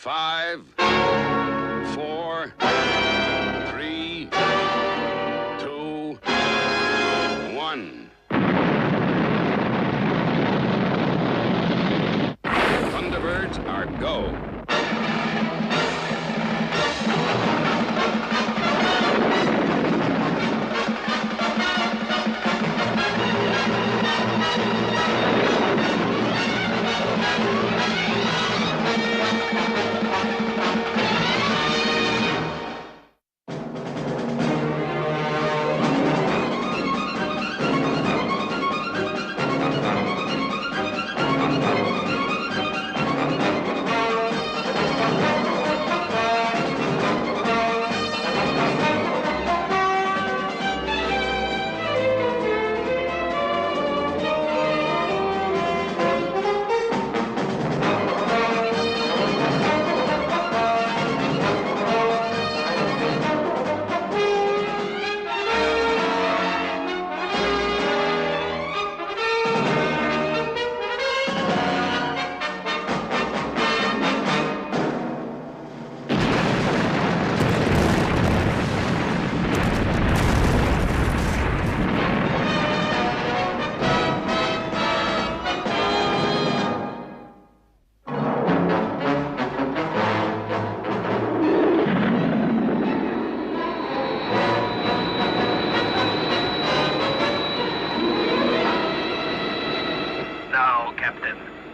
5, 4, 3, 2, 1. Thunderbirds are go.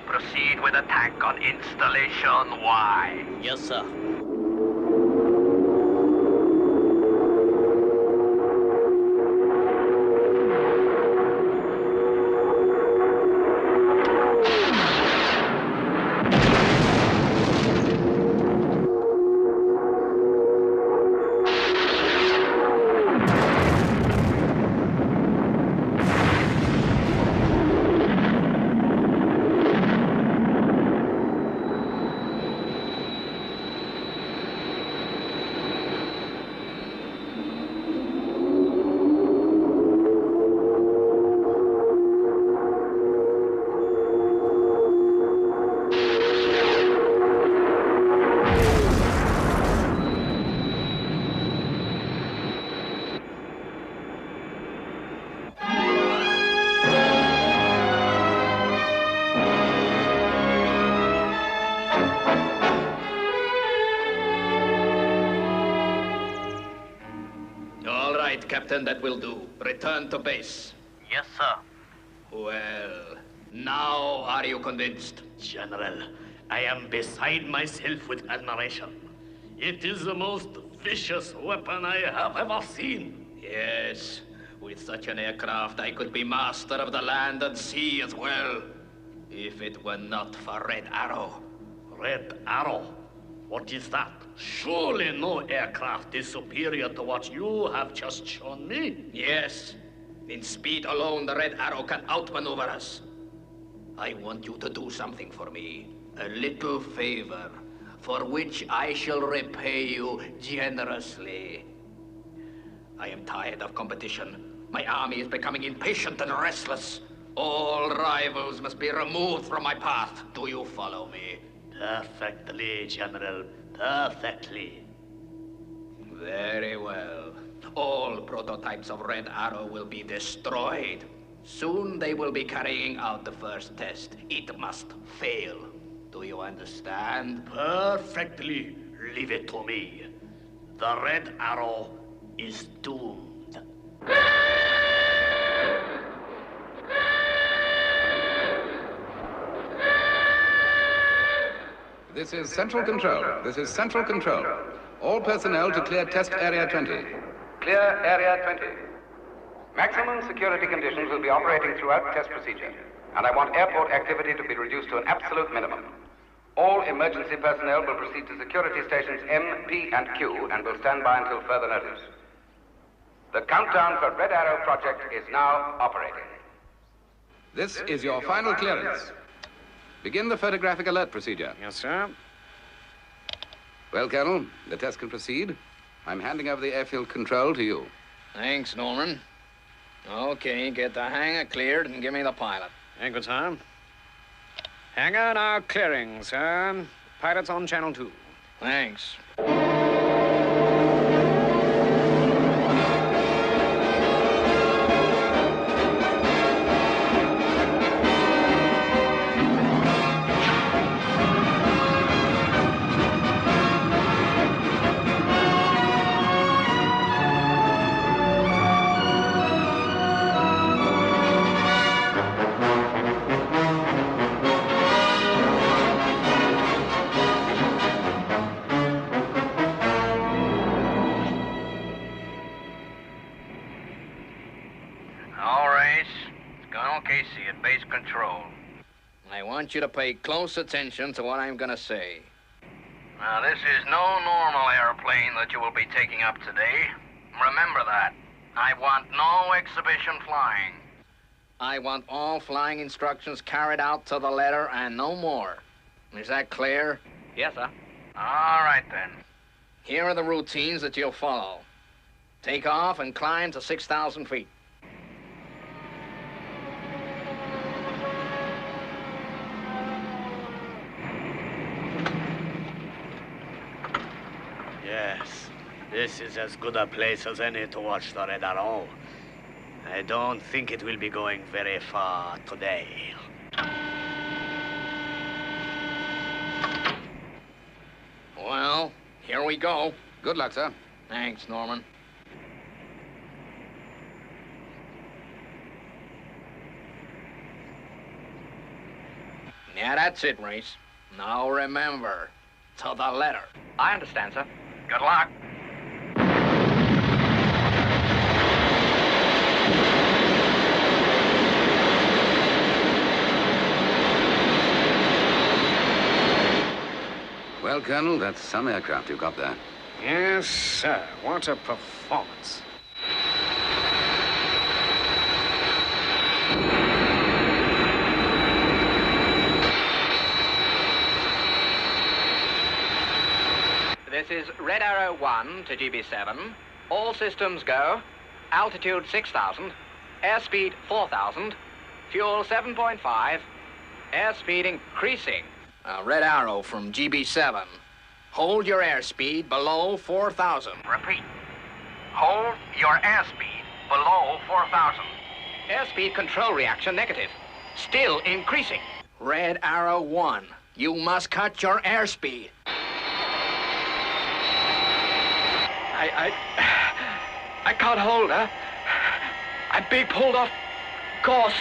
Proceed with attack on Installation Y. Yes, sir. Captain, that will do. Return to base. Yes, sir. Well, now are you convinced? General, I am beside myself with admiration. It is the most vicious weapon I have ever seen. Yes, with such an aircraft, I could be master of the land and sea as well. If it were not for Red Arrow. Red Arrow? What is that? Surely no aircraft is superior to what you have just shown me. Yes. In speed alone, the Red Arrow can outmaneuver us. I want you to do something for me. A little favor, for which I shall repay you generously. I am tired of competition. My army is becoming impatient and restless. All rivals must be removed from my path. Do you follow me? Perfectly, General. Perfectly. Very well. All prototypes of Red Arrow will be destroyed. Soon they will be carrying out the first test. It must fail. Do you understand? Perfectly. Leave it to me. The Red Arrow is doomed. This is Central Control. This is Central Control. All personnel to clear Test Area 20. Clear Area 20. Maximum security conditions will be operating throughout test procedure, and I want airport activity to be reduced to an absolute minimum. All emergency personnel will proceed to security stations M, P, and Q, and will stand by until further notice. The countdown for Red Arrow project is now operating. This is your final clearance. Begin the photographic alert procedure. Yes, sir. Well, Colonel, the test can proceed. I'm handing over the airfield control to you. Thanks, Norman. Okay, get the hangar cleared and give me the pilot. Thank you, sir. Hangar now clearing, sir. Pirates on Channel 2. Thanks. Base control. I want you to pay close attention to what I'm gonna say. Now, this is no normal airplane that you will be taking up today. Remember that. I want no exhibition flying. I want all flying instructions carried out to the letter and no more. Is that clear? Yes, sir. All right, then. Here are the routines that you'll follow. Take off and climb to 6,000 feet. Yes, this is as good a place as any to watch the Red Arrow. I don't think it will be going very far today. Well, here we go. Good luck, sir. Thanks, Norman. Yeah, that's it, Race. Now remember, to the letter. I understand, sir. Good luck. Well, Colonel, that's some aircraft you've got there. Yes, sir. What a performance. This is Red Arrow 1 to GB7. All systems go. Altitude 6,000. Airspeed 4,000. Fuel 7.5. Airspeed increasing. Red Arrow from GB7. Hold your airspeed below 4,000. Repeat. Hold your airspeed below 4,000. Airspeed control reaction negative. Still increasing. Red Arrow 1. You must cut your airspeed. I can't hold her. I'm being pulled off course.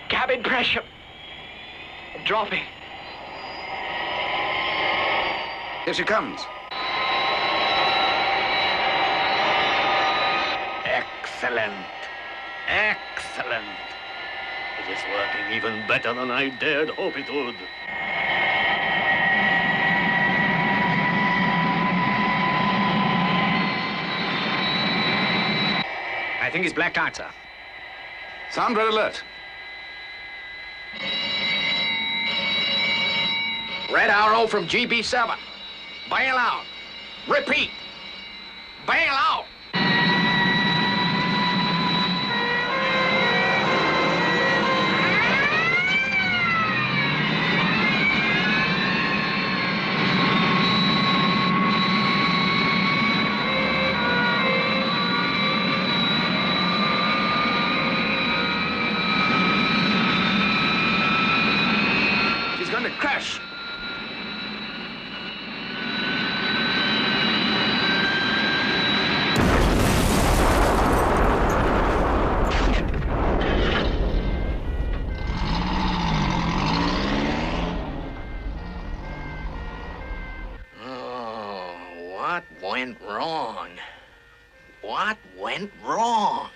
Cabin pressure dropping. Here she comes. Excellent. Excellent. It is working even better than I dared hope it would. I think he's blacked out, sir. Sound red alert. Red Arrow from GB7. Bail out. Repeat. Bail out. She's going to crash. What went wrong? What went wrong?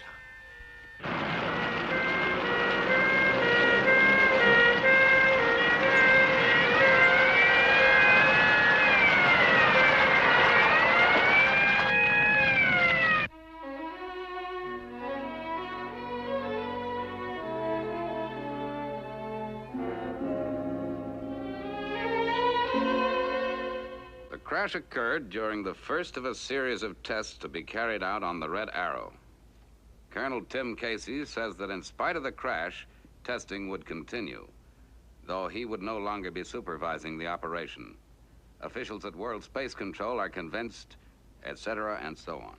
The crash occurred during the first of a series of tests to be carried out on the Red Arrow. Colonel Tim Casey says that in spite of the crash, testing would continue, though he would no longer be supervising the operation. Officials at World Space Control are convinced, etc., and so on.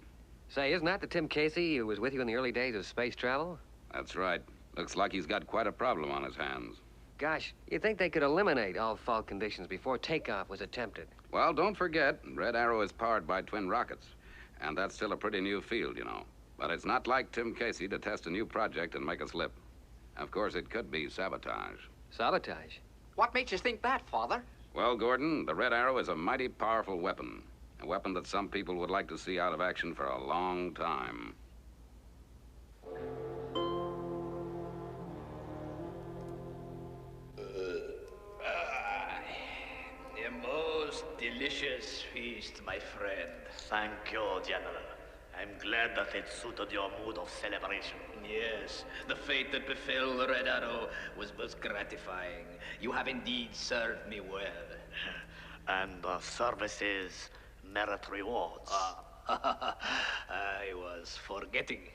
Say, isn't that the Tim Casey who was with you in the early days of space travel? That's right. Looks like he's got quite a problem on his hands. Gosh, you'd think they could eliminate all fault conditions before takeoff was attempted. Well, don't forget, Red Arrow is powered by twin rockets, and that's still a pretty new field, you know. But it's not like Tim Casey to test a new project and make a slip. Of course, it could be sabotage. Sabotage? What makes you think that, Father? Well, Gordon, the Red Arrow is a mighty powerful weapon. A weapon that some people would like to see out of action for a long time. A most delicious feast, my friend. Thank you, General. I'm glad that it suited your mood of celebration. Yes, the fate that befell the Red Arrow was most gratifying. You have indeed served me well. And services merit rewards. I was forgetting.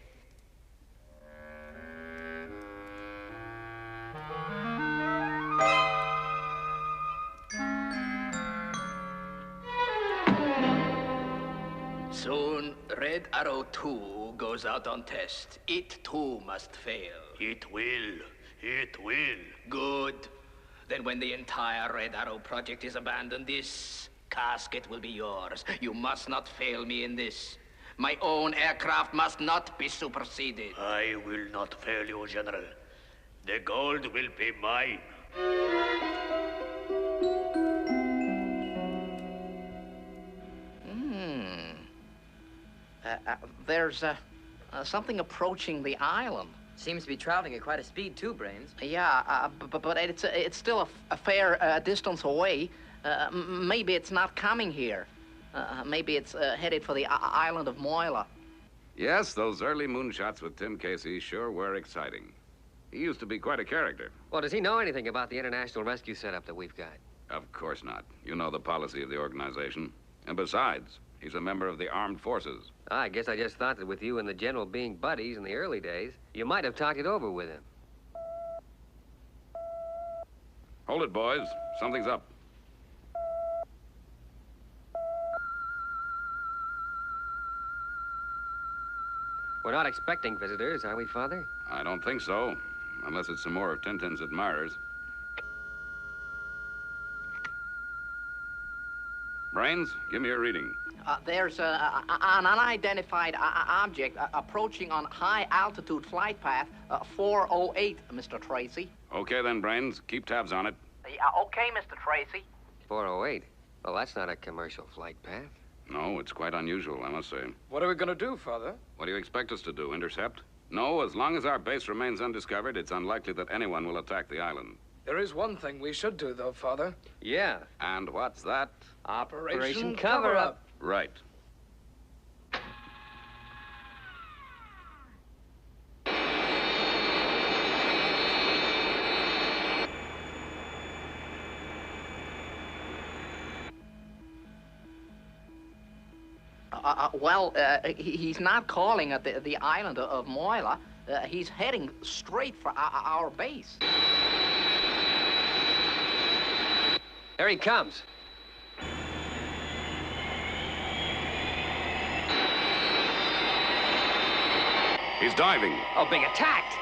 Soon, Red Arrow 2 goes out on test. It too must fail. It will. It will. Good. Then when the entire Red Arrow project is abandoned, this casket will be yours. You must not fail me in this. My own aircraft must not be superseded. I will not fail you, General. The gold will be mine. There's something approaching the island. Seems to be traveling at quite a speed, too, Brains. Yeah, but it's still a fair distance away. Maybe it's not coming here. Maybe it's headed for the island of Moila. Yes, those early moonshots with Tim Casey sure were exciting. He used to be quite a character. Well, does he know anything about the international rescue setup that we've got? Of course not. You know the policy of the organization. And besides, he's a member of the armed forces. I guess I just thought that with you and the General being buddies in the early days, you might have talked it over with him. Hold it, boys. Something's up. We're not expecting visitors, are we, Father? I don't think so. Unless it's some more of Tintin's admirers. Brains, give me a reading. There's an unidentified object approaching on high-altitude flight path 408, Mr. Tracy. Okay then, Brains. Keep tabs on it. Okay, Mr. Tracy. 408? Well, that's not a commercial flight path. No, it's quite unusual, I must say. What are we going to do, Father? What do you expect us to do, intercept? No, as long as our base remains undiscovered, it's unlikely that anyone will attack the island. There is one thing we should do, though, Father. Yeah. And what's that? Operation Cover-Up. Right. He's not calling at the island of Moila. He's heading straight for our base. There he comes. He's diving. Oh, being attacked.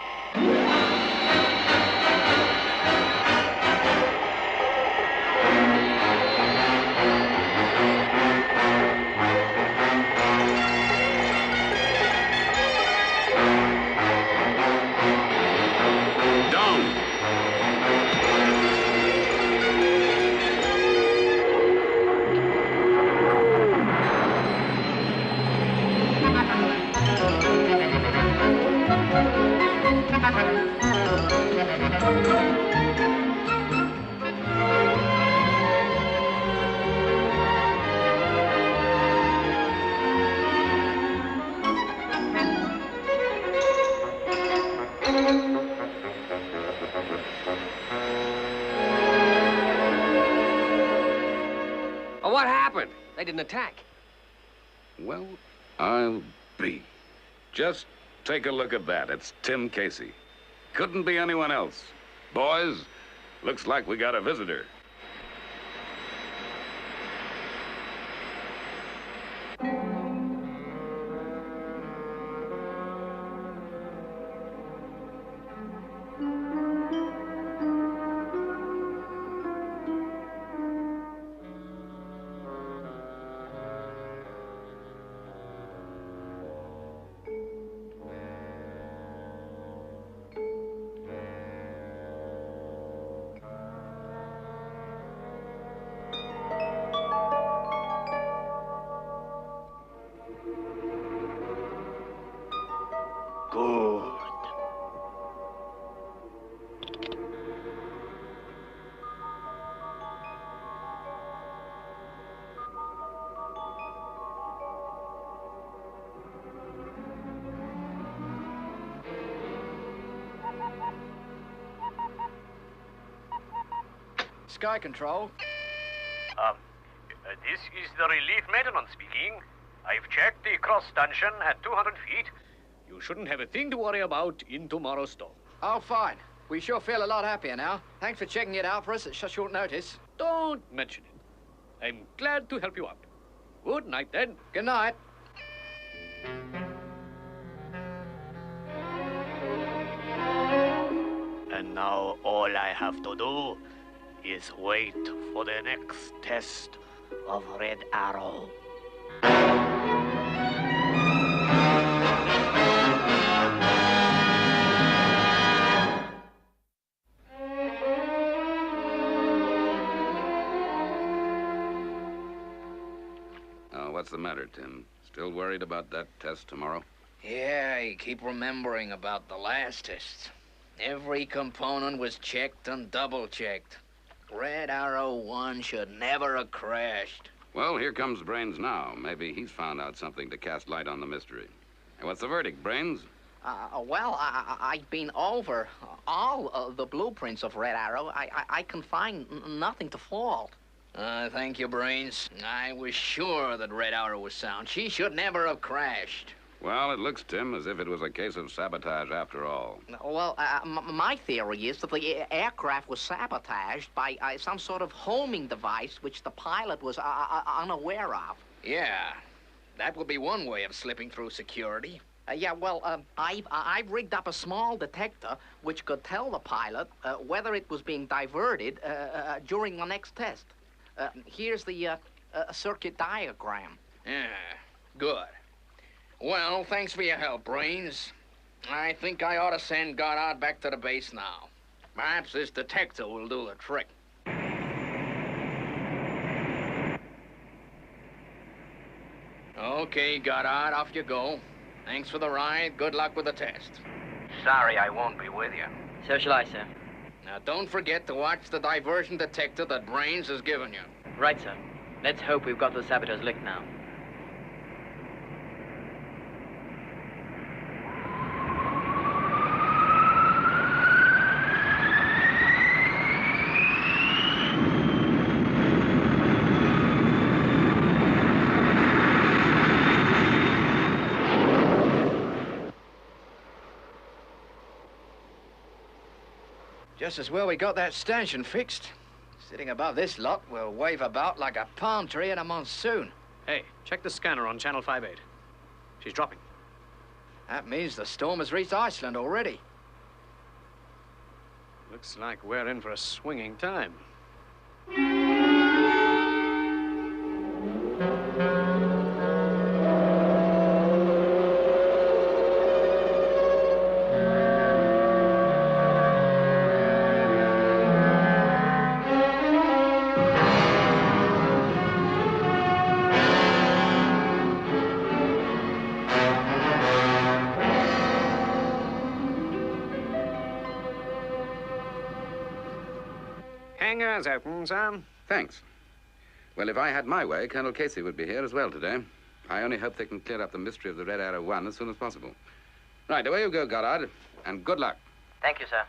didn't attack. Well, I'll be. Just take a look at that. It's Tim Casey. Couldn't be anyone else. Boys, looks like we got a visitor. Sky Control. This is the relief maintenance speaking. I've checked the cross stanchion at 200 feet. You shouldn't have a thing to worry about in tomorrow's storm. Oh, fine. We sure feel a lot happier now. Thanks for checking it out for us at such short notice. Don't mention it. I'm glad to help you out. Good night, then. Good night. And now all I have to do is wait for the next test of Red Arrow. What's the matter, Tim? Still worried about that test tomorrow? Yeah, I keep remembering about the last test. Every component was checked and double-checked. Red Arrow 1 should never have crashed. Well, here comes Brains now. Maybe he's found out something to cast light on the mystery. Hey, what's the verdict, Brains? I've been over all the blueprints of Red Arrow. I can find nothing to fault. Thank you, Brains. I was sure that Red Arrow was sound. She should never have crashed. Well, it looks, Tim, as if it was a case of sabotage after all. Well, my theory is that the aircraft was sabotaged by some sort of homing device which the pilot was unaware of. Yeah, that would be one way of slipping through security. I've rigged up a small detector which could tell the pilot whether it was being diverted during the next test. Here's the circuit diagram. Yeah, good. Well, thanks for your help, Brains. I think I ought to send Goddard back to the base now. Perhaps this detector will do the trick. Okay, Goddard, off you go. Thanks for the ride. Good luck with the test. Sorry I won't be with you. So shall I, sir. Now, don't forget to watch the diversion detector that Brains has given you. Right, sir. Let's hope we've got the saboteurs licked now. Just as well we got that stanchion fixed. Sitting above this lot, we'll wave about like a palm tree in a monsoon. Hey, check the scanner on channel 58. She's dropping. That means the storm has reached Iceland already. Looks like we're in for a swinging time. Hangar's open, Sam. Thanks. Well, if I had my way, Colonel Casey would be here as well today. I only hope they can clear up the mystery of the Red Arrow 1 as soon as possible. Right, away you go, Goddard, and good luck. Thank you, sir.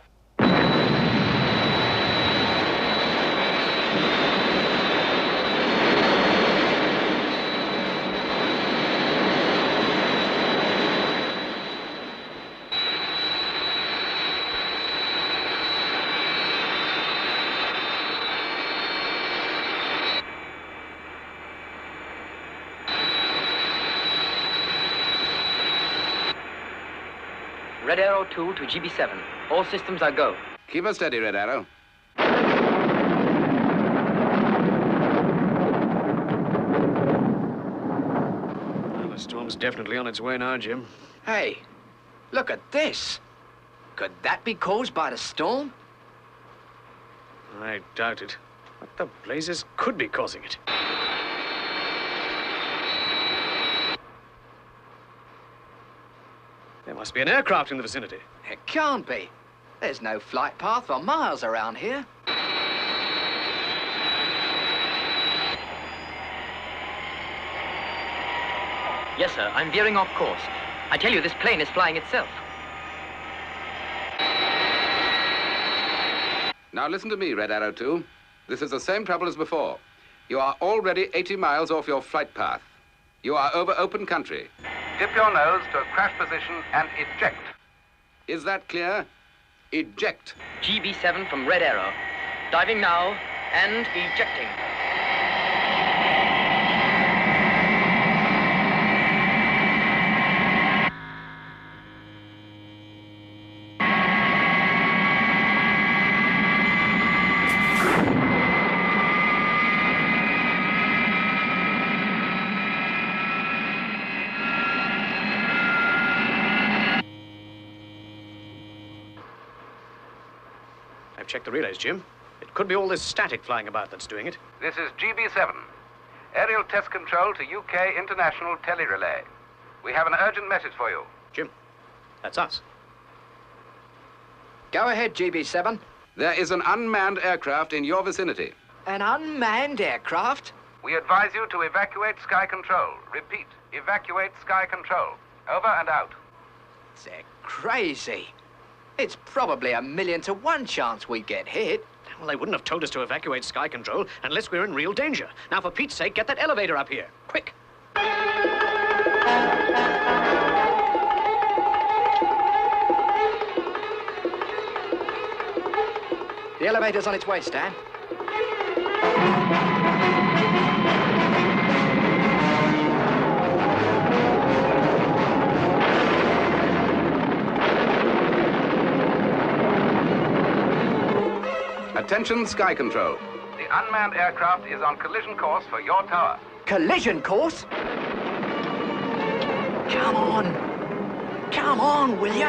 Red Arrow 2 to GB7. All systems are go. Keep us steady, Red Arrow. Well, the storm's definitely on its way now, Jim. Hey, look at this. Could that be caused by the storm? I doubt it. What the blazes could be causing it? There must be an aircraft in the vicinity. It can't be. There's no flight path for miles around here. Yes, sir. I'm veering off course. I tell you, this plane is flying itself. Now listen to me, Red Arrow 2. This is the same trouble as before. You are already 80 miles off your flight path. You are over open country. Dip your nose to a crash position and eject. Is that clear? Eject. GB7 from Red Arrow. Diving now and ejecting. Check the relays, Jim. It could be all this static flying about that's doing it. This is GB7. Aerial test control to UK International Tele-Relay. We have an urgent message for you. Jim, that's us. Go ahead, GB7. There is an unmanned aircraft in your vicinity. An unmanned aircraft? We advise you to evacuate Sky Control. Repeat, evacuate Sky Control. Over and out. They're crazy. It's probably 1,000,000 to 1 chance we get hit. Well, they wouldn't have told us to evacuate Sky Control unless we're in real danger. Now, for Pete's sake, get that elevator up here. Quick. The elevator's on its way, Stan. Attention, Sky Control. The unmanned aircraft is on collision course for your tower. Collision course? Come on. Come on, will ya?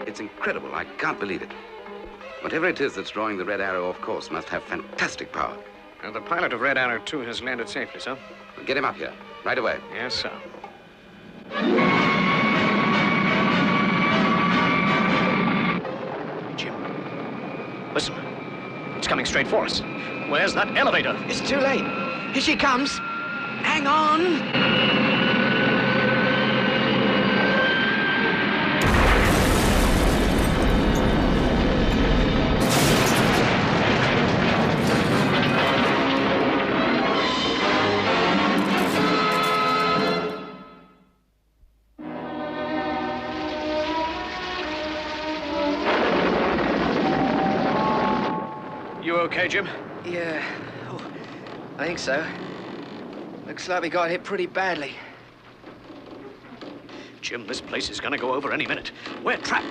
It's incredible. I can't believe it. Whatever it is that's drawing the Red Arrow off course must have fantastic power. And the pilot of Red Arrow 2 has landed safely, sir. Get him up here, right away. Yes, sir. Jim, listen. It's coming straight for us. Where's that elevator? It's too late. Here she comes. Hang on. Okay, Jim? Yeah. Oh, I think so. Looks like we got hit pretty badly. Jim, this place is gonna go over any minute. We're trapped.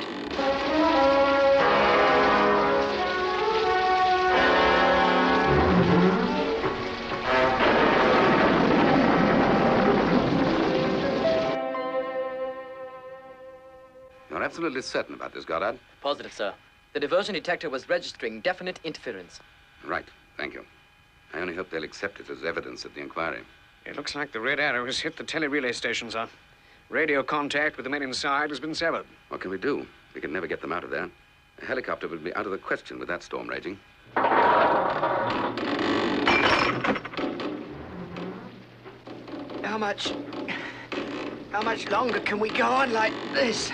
You're absolutely certain about this, Goddard? Positive, sir. The diversion detector was registering definite interference. Right. Thank you. I only hope they'll accept it as evidence at the inquiry. It looks like the Red Arrow has hit the tele-relay station, sir. Radio contact with the men inside has been severed. What can we do? We can never get them out of there. A helicopter would be out of the question with that storm raging. How much longer can we go on like this?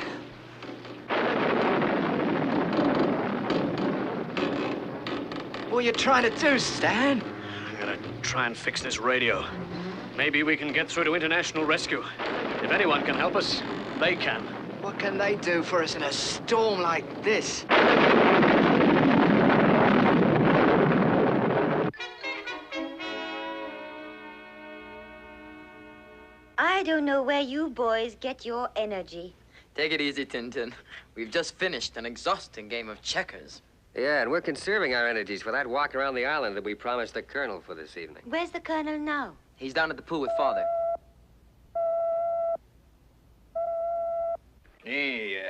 What are you trying to do, Stan? I'm gonna try and fix this radio. Maybe we can get through to international rescue. If anyone can help us, they can. What can they do for us in a storm like this? I don't know where you boys get your energy. Take it easy, Tintin. We've just finished an exhausting game of checkers. Yeah, and we're conserving our energies for that walk around the island that we promised the Colonel for this evening. Where's the Colonel now? He's down at the pool with Father. Hey,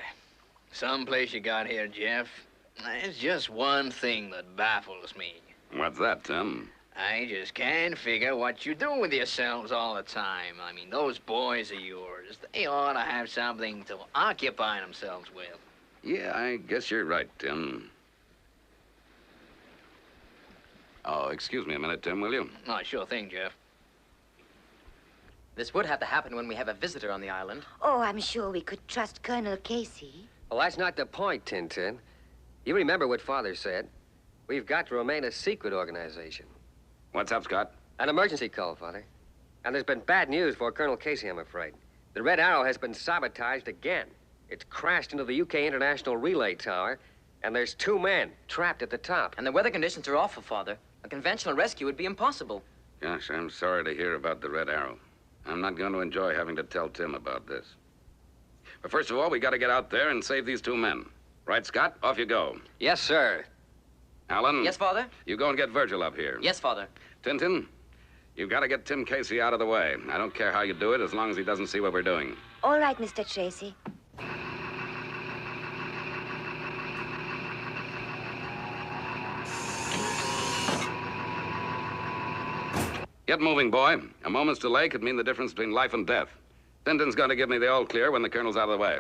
someplace you got here, Jeff. There's just one thing that baffles me. What's that, Tim? I just can't figure what you do with yourselves all the time. I mean, those boys of yours, they ought to have something to occupy themselves with. Yeah, I guess you're right, Tim. Oh, excuse me a minute, Tim, will you? Oh, sure thing, Jeff. This would have to happen when we have a visitor on the island. Oh, I'm sure we could trust Colonel Casey. Well, that's not the point, Tintin. You remember what Father said. We've got to remain a secret organization. What's up, Scott? An emergency call, Father. And there's been bad news for Colonel Casey, I'm afraid. The Red Arrow has been sabotaged again. It's crashed into the UK International Relay Tower, and there's 2 men trapped at the top. And the weather conditions are awful, Father. A conventional rescue would be impossible. Gosh, I'm sorry to hear about the Red Arrow. I'm not going to enjoy having to tell Tim about this. But first of all, we got to get out there and save these 2 men. Right, Scott? Off you go. Yes, sir. Alan? Yes, Father? You go and get Virgil up here. Yes, Father. Tintin, you've got to get Tim Casey out of the way. I don't care how you do it, as long as he doesn't see what we're doing. All right, Mr. Tracy. Get moving, boy. A moment's delay could mean the difference between life and death. Tintin's going to give me the all clear when the Colonel's out of the way.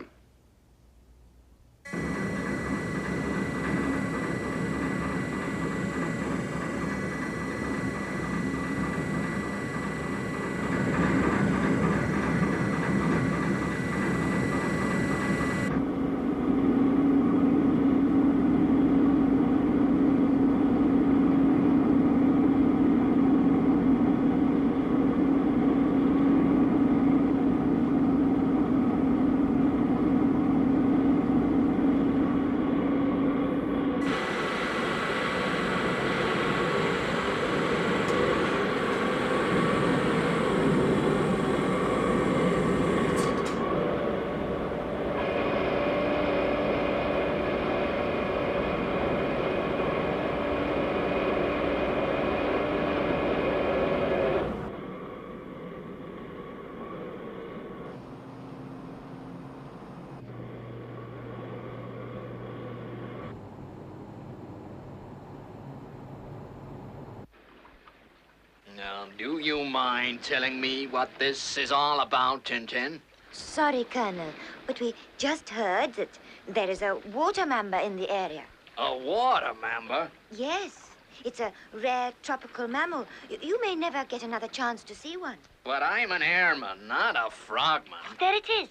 Now, do you mind telling me what this is all about, Tintin? Sorry, Colonel, but we just heard that there is a water mamba in the area. A water mamba? Yes, it's a rare tropical mammal. You may never get another chance to see one. But I'm an airman, not a frogman. There it is.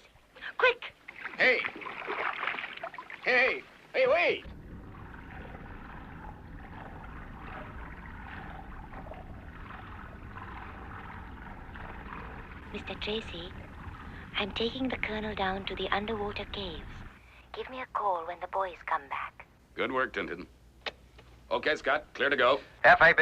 Quick! Hey! Hey! Hey, wait! Mr. Tracy, I'm taking the Colonel down to the underwater caves. Give me a call when the boys come back. Good work, Tintin. Okay, Scott, clear to go. FAB.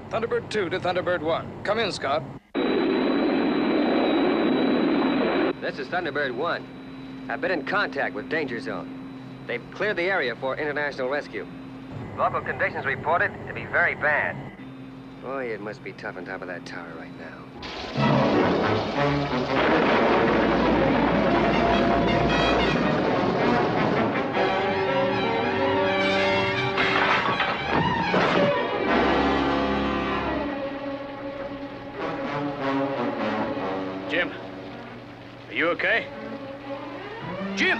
Thunderbird 2 to Thunderbird 1. Come in, Scott. This is Thunderbird 1. I've been in contact with Danger Zone. They've cleared the area for international rescue. Local conditions reported to be very bad. Boy, it must be tough on top of that tower right now. Jim, are you okay? Jim!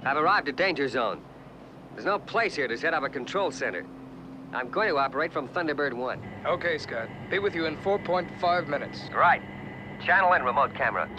I've arrived at danger zone. There's no place here to set up a control center. I'm going to operate from Thunderbird 1. Okay, Scott. Be with you in 4.5 minutes. Right. Channel in remote camera.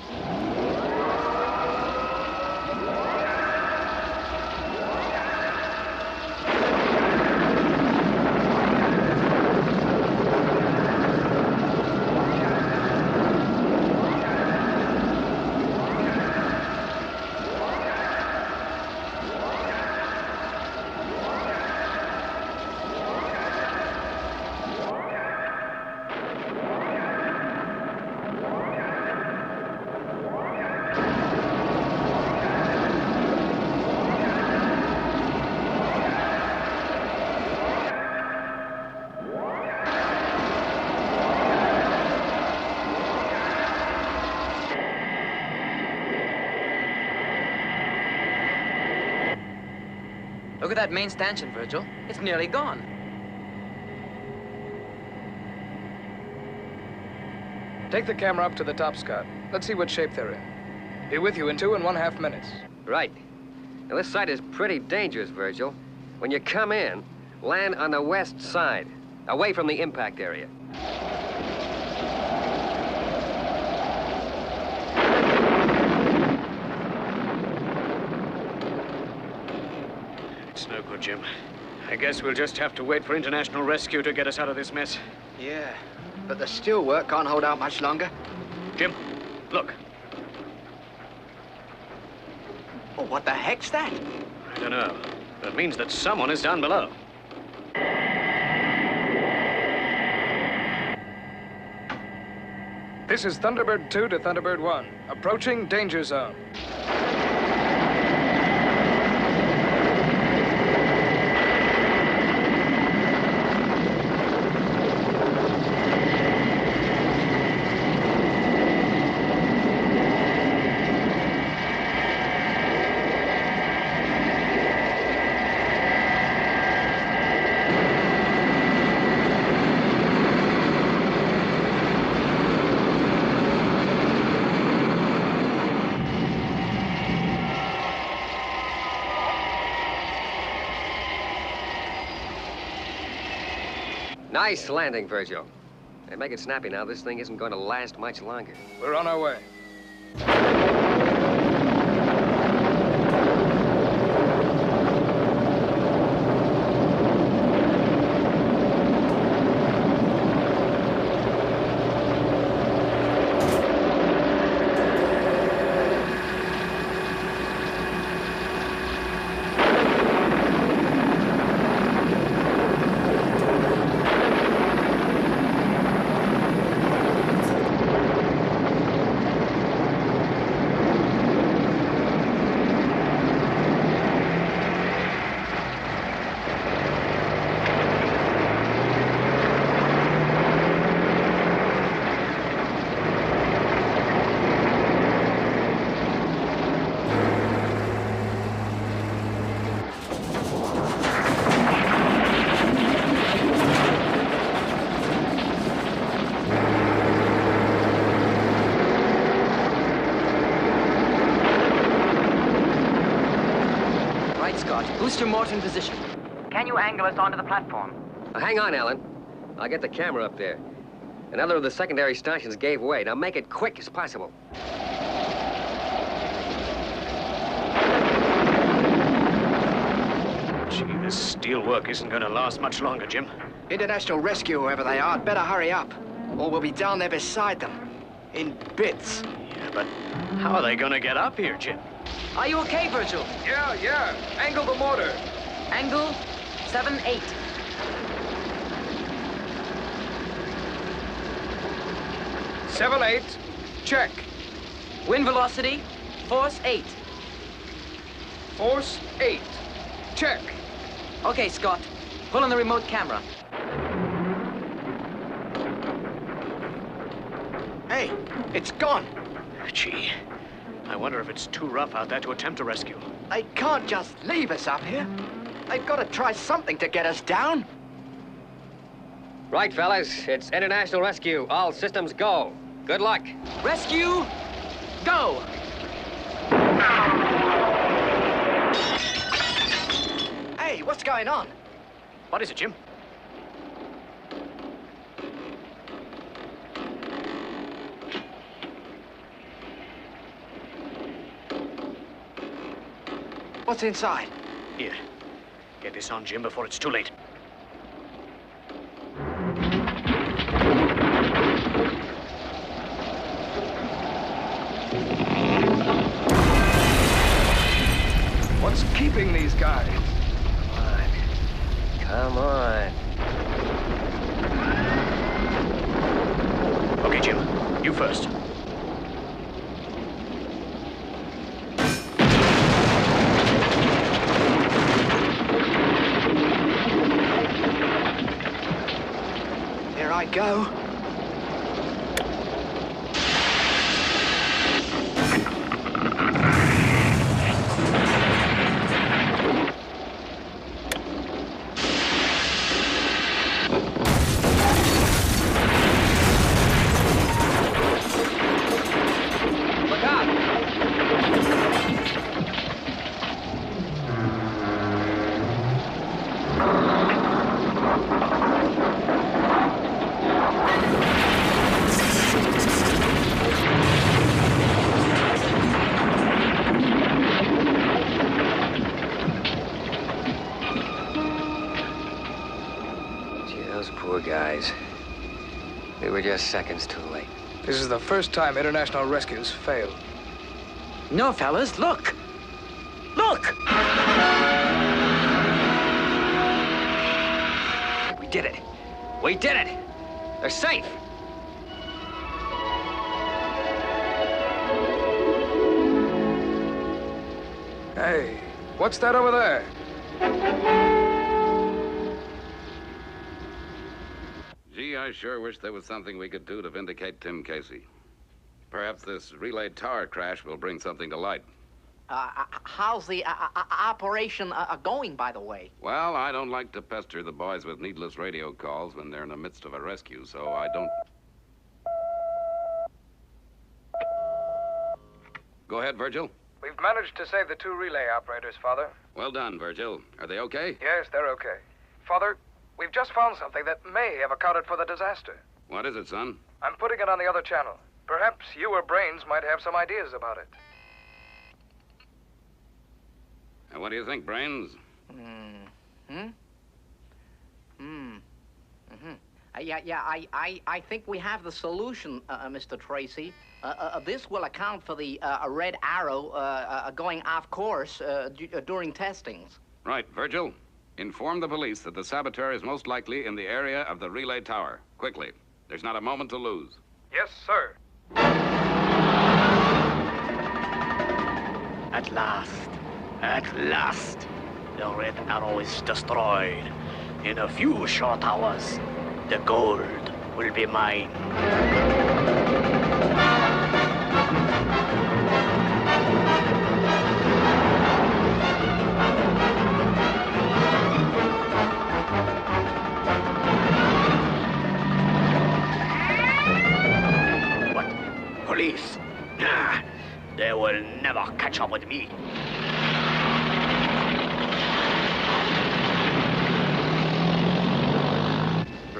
Look at that main stanchion, Virgil. It's nearly gone. Take the camera up to the top, Scott. Let's see what shape they're in. Be with you in 2.5 minutes. Right. Now, this site is pretty dangerous, Virgil. When you come in, land on the west side, away from the impact area. It's no good, Jim. I guess we'll just have to wait for international rescue to get us out of this mess. Yeah, but the steelwork can't hold out much longer. Jim, look. Oh, what the heck's that? I don't know. That means that someone is down below. This is Thunderbird 2 to Thunderbird 1. Approaching danger zone. Nice landing, Virgil. Hey, make it snappy now. This thing isn't going to last much longer. We're on our way. Booster Mort in position. Can you angle us onto the platform? Hang on, Alan. I'll get the camera up there. Another of the secondary stanchions gave way. Now make it quick as possible. Gee, this steel work isn't going to last much longer, Jim. International Rescue, whoever they are, better hurry up, or we'll be down there beside them. In bits. Yeah, but how are they going to get up here, Jim? Are you okay, Virgil? Yeah. Angle the motor. Angle 7-8. 7-8. Check. Wind velocity, force 8. Force 8. Check. Okay, Scott. Pull on the remote camera. Hey, it's gone. Gee, I wonder if it's too rough out there to attempt a rescue. They can't just leave us up here. They've got to try something to get us down. Right, fellas. It's international rescue. All systems go. Good luck. Rescue, go! Hey, what's going on? What is it, Jim? What's inside? Here. Get this on, Jim, before it's too late. What's keeping these guys? Come on. Okay, Jim. You first. Here I go. Guys. They were just seconds too late. This is the first time international rescues failed. No, fellas, look! Look! We did it. We did it! They're safe! Hey, what's that over there? Gee, I sure wish there was something we could do to vindicate Tim Casey. Perhaps this relay tower crash will bring something to light. How's the operation going, by the way? Well, I don't like to pester the boys with needless radio calls when they're in the midst of a rescue, so I don't... Go ahead, Virgil. We've managed to save the 2 relay operators, Father. Well done, Virgil. Are they okay? Yes, they're okay. Father, we've just found something that may have accounted for the disaster. What is it, son? I'm putting it on the other channel. Perhaps you or Brains might have some ideas about it. And what do you think, Brains? I think we have the solution, Mr. Tracy. This will account for the red arrow going off course during testings. Right, Virgil. Inform the police that the saboteur is most likely in the area of the relay tower. Quickly. There's not a moment to lose. Yes, sir. At last, the red arrow is destroyed. In a few short hours, the gold will be mine. What? Police? Nah, they will never catch up with me.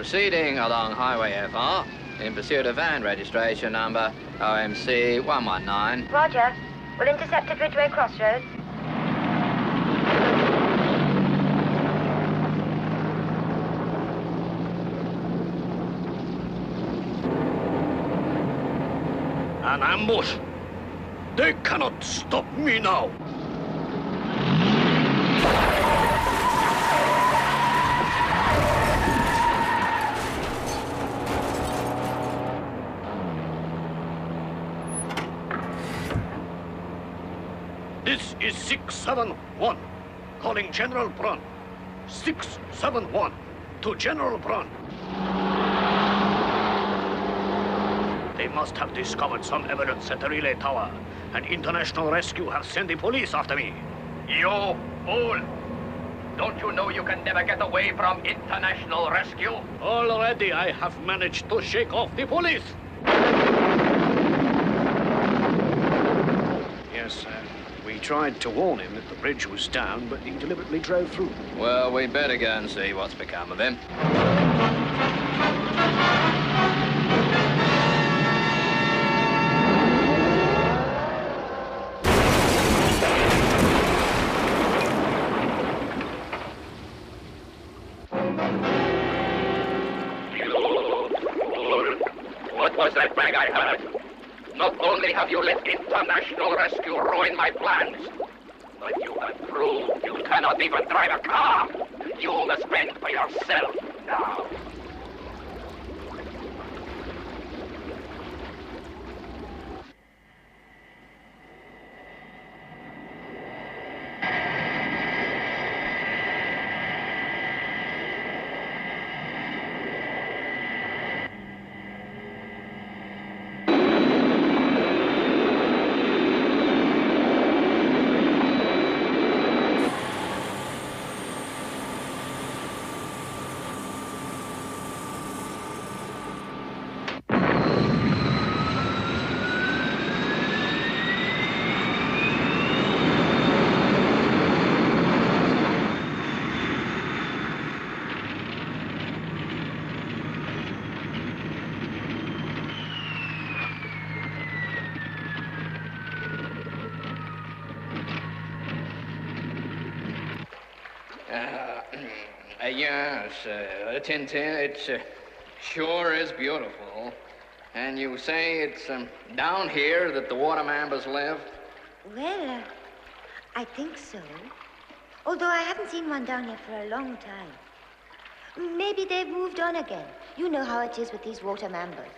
Proceeding along Highway FR in pursuit of van registration number OMC 119. Roger. We'll intercept at Ridgeway Crossroads. An ambush. They cannot stop me now. This is 671. Calling General Brun. 671 to General Brun. They must have discovered some evidence at the relay tower, and International Rescue have sent the police after me. You fool! Don't you know you can never get away from International Rescue? Already I have managed to shake off the police. Yes, we tried to warn him that the bridge was down, but he deliberately drove through. Well, we better go and see what's become of him. What was that brag I heard? Not only have you let International Rescue ruin my plans, but you have proved you cannot even drive a car. You must fend for yourself now. Yes, Tintin, it sure is beautiful. And you say it's down here that the water mambas live? Well, I think so. Although I haven't seen one down here for a long time. Maybe they've moved on again. You know how it is with these water mambas.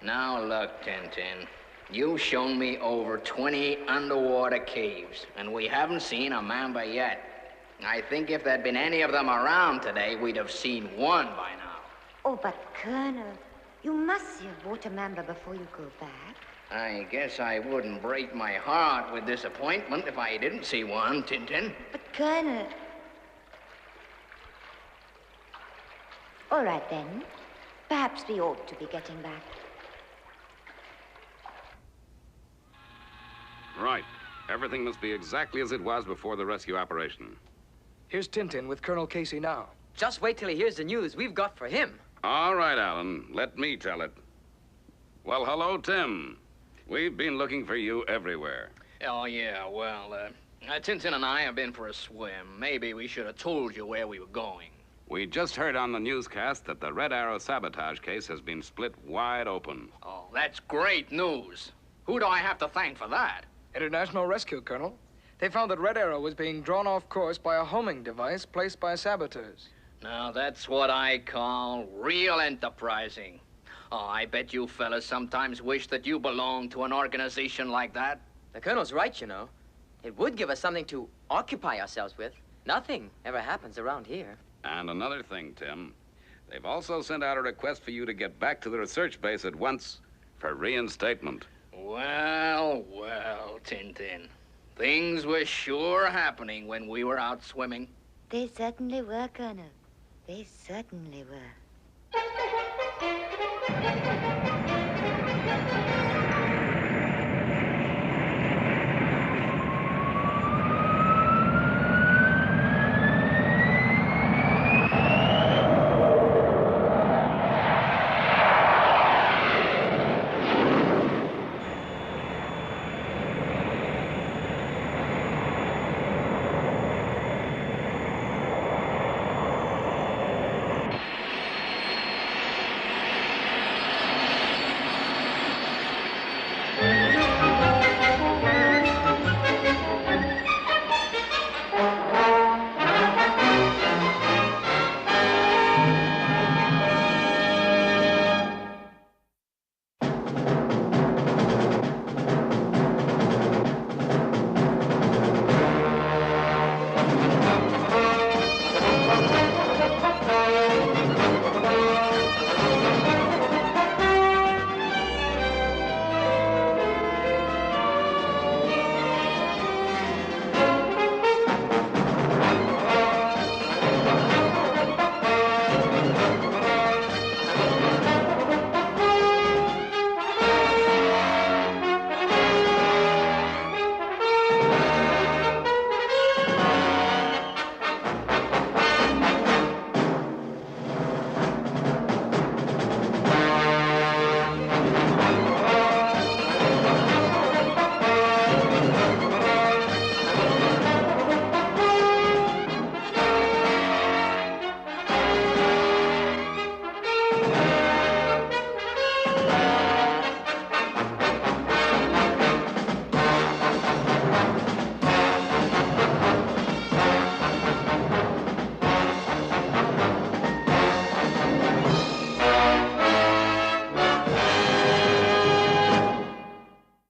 Now look, Tintin. You've shown me over 20 underwater caves, and we haven't seen a mamba yet. I think if there'd been any of them around today, we'd have seen one by now. Oh, but Colonel, you must see a water mamba before you go back. I guess I wouldn't break my heart with disappointment if I didn't see one, Tintin. But Colonel... All right, then. Perhaps we ought to be getting back. Right. Everything must be exactly as it was before the rescue operation. Here's Tintin with Colonel Casey now. Just wait till he hears the news we've got for him. All right, Alan. Let me tell it. Well, hello, Tim. We've been looking for you everywhere. Oh, yeah, well, Tintin and I have been for a swim. Maybe we should have told you where we were going. We just heard on the newscast that the Red Arrow sabotage case has been split wide open. Oh, that's great news. Who do I have to thank for that? International Rescue, Colonel. They found that Red Arrow was being drawn off course by a homing device placed by saboteurs. Now, that's what I call real enterprising. Oh, I bet you fellas sometimes wish that you belonged to an organization like that. The Colonel's right, you know. It would give us something to occupy ourselves with. Nothing ever happens around here. And another thing, Tim. They've also sent out a request for you to get back to the research base at once for reinstatement. Well, well, Tintin. Things were sure happening when we were out swimming. They certainly were, Colonel. They certainly were.